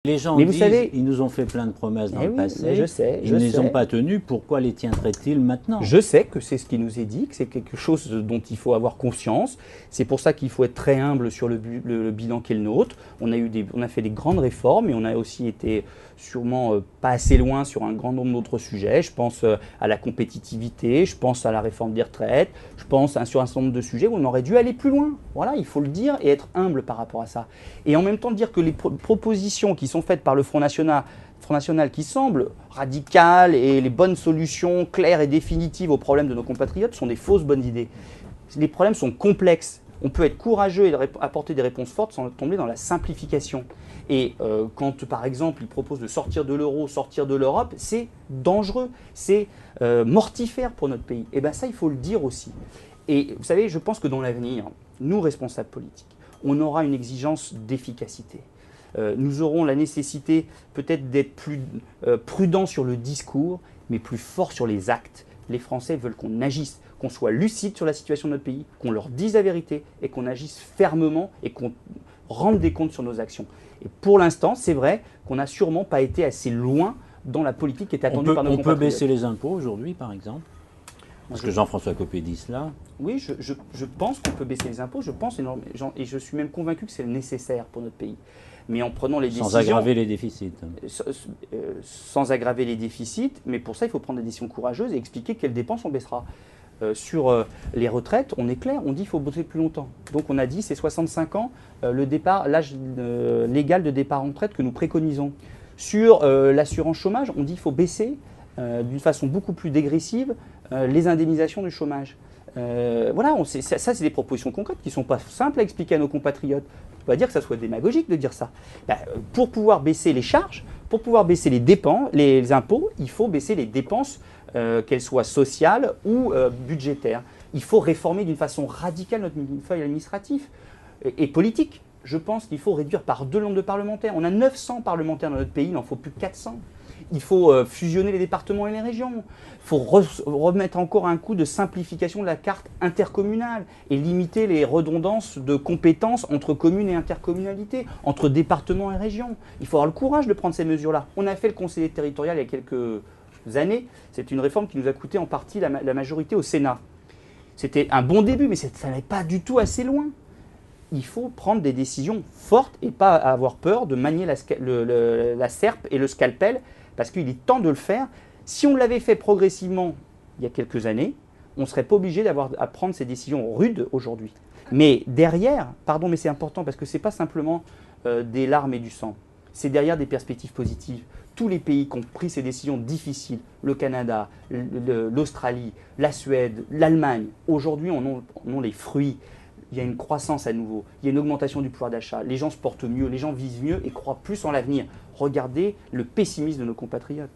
Les gens Mais disent, vous savez, ils nous ont fait plein de promesses dans le oui, passé, mais je sais, ils ne les ont pas tenues, pourquoi les tiendraient-ils maintenant? Je sais que c'est ce qui nous est dit, que c'est quelque chose dont il faut avoir conscience. C'est pour ça qu'il faut être très humble sur le bilan qui est le nôtre. On a fait des grandes réformes et on a aussi été sûrement pas assez loin sur un grand nombre d'autres sujets. Je pense à la compétitivité, je pense à la réforme des retraites, je pense sur un certain nombre de sujets où on aurait dû aller plus loin. Voilà, il faut le dire et être humble par rapport à ça. Et en même temps dire que les propositions qui sont faites par le Front National qui semblent radicales et les bonnes solutions claires et définitives aux problèmes de nos compatriotes sont des fausses bonnes idées. Les problèmes sont complexes. On peut être courageux et apporter des réponses fortes sans tomber dans la simplification. Et quand, par exemple, ils proposent de sortir de l'euro, sortir de l'Europe, c'est dangereux, c'est mortifère pour notre pays. Et bien ça, il faut le dire aussi. Et vous savez, je pense que dans l'avenir, nous, responsables politiques, on aura une exigence d'efficacité. Nous aurons la nécessité peut-être d'être plus prudents sur le discours, mais plus forts sur les actes. Les Français veulent qu'on agisse, qu'on soit lucide sur la situation de notre pays, qu'on leur dise la vérité et qu'on agisse fermement et qu'on rende des comptes sur nos actions. Et pour l'instant, c'est vrai qu'on n'a sûrement pas été assez loin dans la politique qui est attendue par nos compatriotes. On peut baisser les impôts aujourd'hui, par exemple? Parce que Jean-François Copé dit cela. Oui, je pense qu'on peut baisser les impôts, je pense énormément, et je suis même convaincu que c'est nécessaire pour notre pays. Mais en prenant les décisions... Sans aggraver les déficits. Sans aggraver les déficits, mais pour ça, il faut prendre des décisions courageuses et expliquer quelles dépenses on baissera. Sur les retraites, on est clair, on dit qu'il faut bosser plus longtemps. Donc on a dit c'est 65 ans l'âge légal de départ en retraite que nous préconisons. Sur l'assurance chômage, on dit qu'il faut baisser d'une façon beaucoup plus dégressive les indemnisations du chômage. Voilà, ça c'est des propositions concrètes qui ne sont pas simples à expliquer à nos compatriotes. On ne peut pas dire que ça soit démagogique de dire ça. Pour pouvoir baisser les charges, pour pouvoir baisser les dépenses, les impôts, il faut baisser les dépenses, qu'elles soient sociales ou budgétaires. Il faut réformer d'une façon radicale notre millefeuille administratif et politique. Je pense qu'il faut réduire par 2 le nombre de parlementaires. On a 900 parlementaires dans notre pays, il n'en faut plus que 400. Il faut fusionner les départements et les régions. Il faut remettre encore un coup de simplification de la carte intercommunale et limiter les redondances de compétences entre communes et intercommunalités, entre départements et régions. Il faut avoir le courage de prendre ces mesures-là. On a fait le conseiller territorial il y a quelques années. C'est une réforme qui nous a coûté en partie la majorité au Sénat. C'était un bon début, mais ça n'allait pas du tout assez loin. Il faut prendre des décisions fortes et pas avoir peur de manier la serpe et le scalpel, parce qu'il est temps de le faire. Si on l'avait fait progressivement il y a quelques années, on ne serait pas obligé à prendre ces décisions rudes aujourd'hui. Mais derrière, pardon, mais c'est important parce que ce n'est pas simplement des larmes et du sang, c'est derrière des perspectives positives. Tous les pays qui ont pris ces décisions difficiles, le Canada, l'Australie, la Suède, l'Allemagne, aujourd'hui on a les fruits. Il y a une croissance à nouveau, il y a une augmentation du pouvoir d'achat, les gens se portent mieux, les gens vivent mieux et croient plus en l'avenir. Regardez le pessimisme de nos compatriotes.